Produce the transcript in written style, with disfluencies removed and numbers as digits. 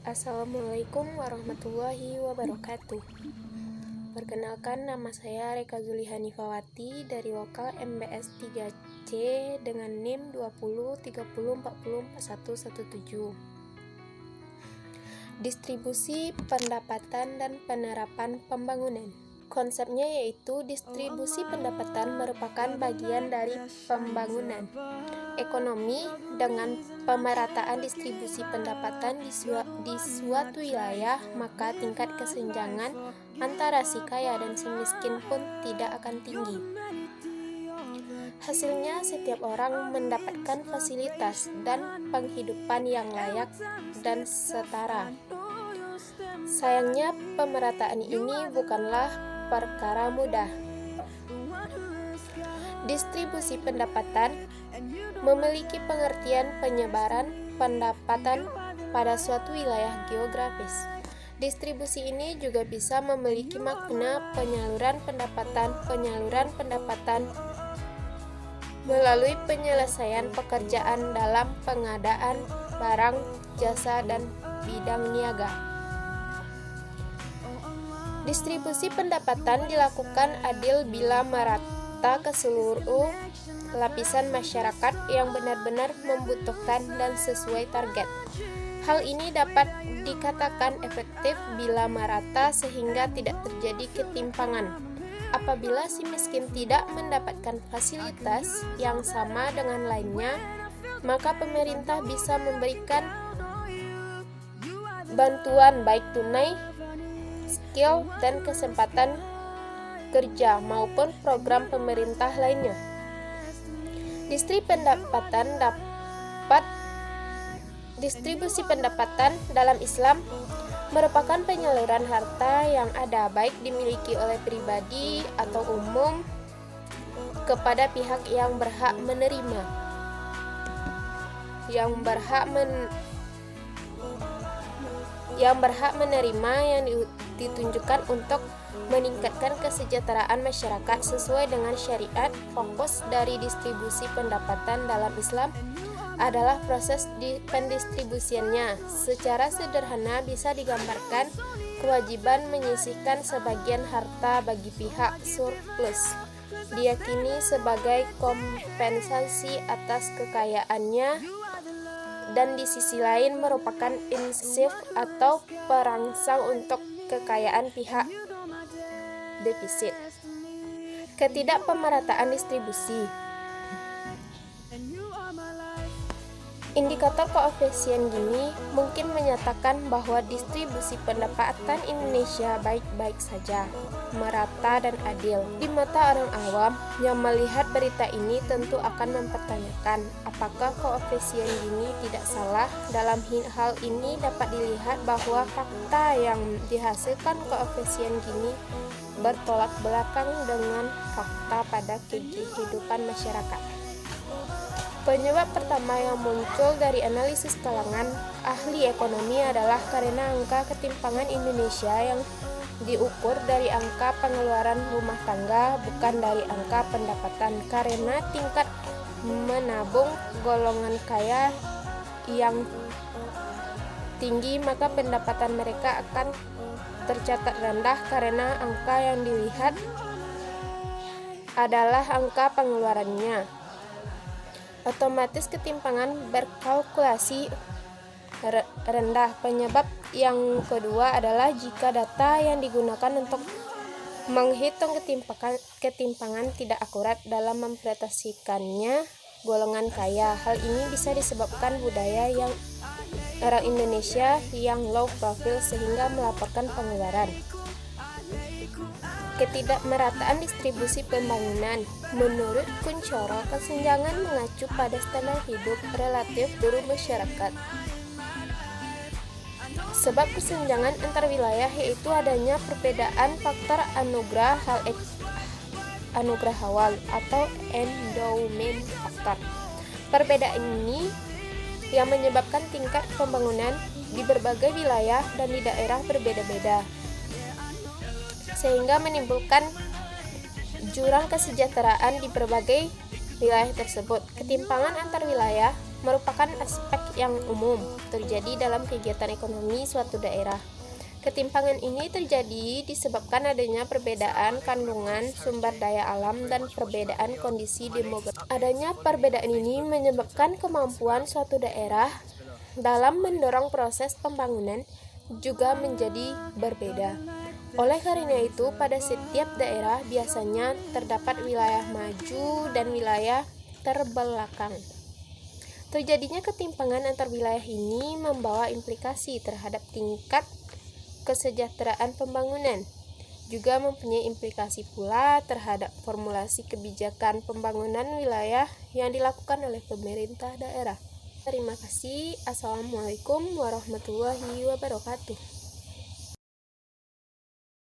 Assalamualaikum warahmatullahi wabarakatuh. Perkenalkan, nama saya Reka Zulihani Fawati dari lokal MBS 3C dengan NIM 2030404117. Distribusi pendapatan dan penerapan pembangunan. Konsepnya yaitu distribusi pendapatan merupakan bagian dari pembangunan ekonomi dengan pemerataan distribusi pendapatan di suatu wilayah, maka tingkat kesenjangan antara si kaya dan si miskin pun tidak akan tinggi. Hasilnya, setiap orang mendapatkan fasilitas dan penghidupan yang layak dan setara. Sayangnya, pemerataan ini bukanlah perkara mudah. Distribusi pendapatan memiliki pengertian penyebaran pendapatan pada suatu wilayah geografis. Distribusi ini juga bisa memiliki makna penyaluran pendapatan melalui penyelesaian pekerjaan dalam pengadaan barang, jasa, dan bidang niaga. Distribusi pendapatan dilakukan adil bila merata ke seluruh lapisan masyarakat yang benar-benar membutuhkan dan sesuai target. Hal ini dapat dikatakan efektif bila merata sehingga tidak terjadi ketimpangan. Apabila si miskin tidak mendapatkan fasilitas yang sama dengan lainnya, maka pemerintah bisa memberikan bantuan baik tunai, skill, dan kesempatan kerja maupun program pemerintah lainnya. Distribusi pendapatan dalam Islam merupakan penyaluran harta yang ada baik dimiliki oleh pribadi atau umum kepada pihak yang berhak menerima, yang ditunjukkan untuk meningkatkan kesejahteraan masyarakat sesuai dengan syariat. Fokus dari distribusi pendapatan dalam Islam adalah proses pendistribusiannya. Secara sederhana bisa digambarkan kewajiban menyisihkan sebagian harta bagi pihak surplus, diyakini sebagai kompensasi atas kekayaannya, dan di sisi lain merupakan insaf atau perangsang untuk kekayaan pihak defisit. Ketidakpemerataan distribusi. Indikator koefisien Gini mungkin menyatakan bahwa distribusi pendapatan Indonesia baik-baik saja, merata dan adil. Di mata orang awam yang melihat berita ini tentu akan mempertanyakan, apakah koefisien Gini tidak salah? Dalam hal ini dapat dilihat bahwa fakta yang dihasilkan koefisien Gini bertolak belakang dengan fakta pada kehidupan masyarakat. Penyebab pertama yang muncul dari analisis kalangan ahli ekonomi adalah karena angka ketimpangan Indonesia yang diukur dari angka pengeluaran rumah tangga, bukan dari angka pendapatan. Karena tingkat menabung golongan kaya yang tinggi, maka pendapatan mereka akan tercatat rendah karena angka yang dilihat adalah angka pengeluarannya. Otomatis ketimpangan berkalkulasi rendah. Penyebab yang kedua adalah jika data yang digunakan untuk menghitung ketimpangan tidak akurat dalam mempresentasikannya golongan kaya. Hal ini bisa disebabkan budaya yang orang Indonesia yang low profile sehingga melaporkan pengeluaran. Ketidakmerataan distribusi pembangunan. Menurut Kuncoro, kesenjangan mengacu pada standar hidup relatif seluruh masyarakat. Sebab kesenjangan antar wilayah yaitu adanya perbedaan faktor anugerah awal atau endowment factor. Perbedaan ini yang menyebabkan tingkat pembangunan di berbagai wilayah dan di daerah berbeda-beda, sehingga menimbulkan jurang kesejahteraan di berbagai wilayah tersebut. Ketimpangan antar wilayah merupakan aspek yang umum terjadi dalam kegiatan ekonomi suatu daerah. Ketimpangan ini terjadi disebabkan adanya perbedaan kandungan sumber daya alam dan perbedaan kondisi demografi. Adanya perbedaan ini menyebabkan kemampuan suatu daerah dalam mendorong proses pembangunan juga menjadi berbeda. Oleh karena itu, pada setiap daerah biasanya terdapat wilayah maju dan wilayah terbelakang. Terjadinya ketimpangan antar wilayah ini membawa implikasi terhadap tingkat kesejahteraan pembangunan, juga mempunyai implikasi pula terhadap formulasi kebijakan pembangunan wilayah yang dilakukan oleh pemerintah daerah. Terima kasih. Assalamualaikum warahmatullahi wabarakatuh.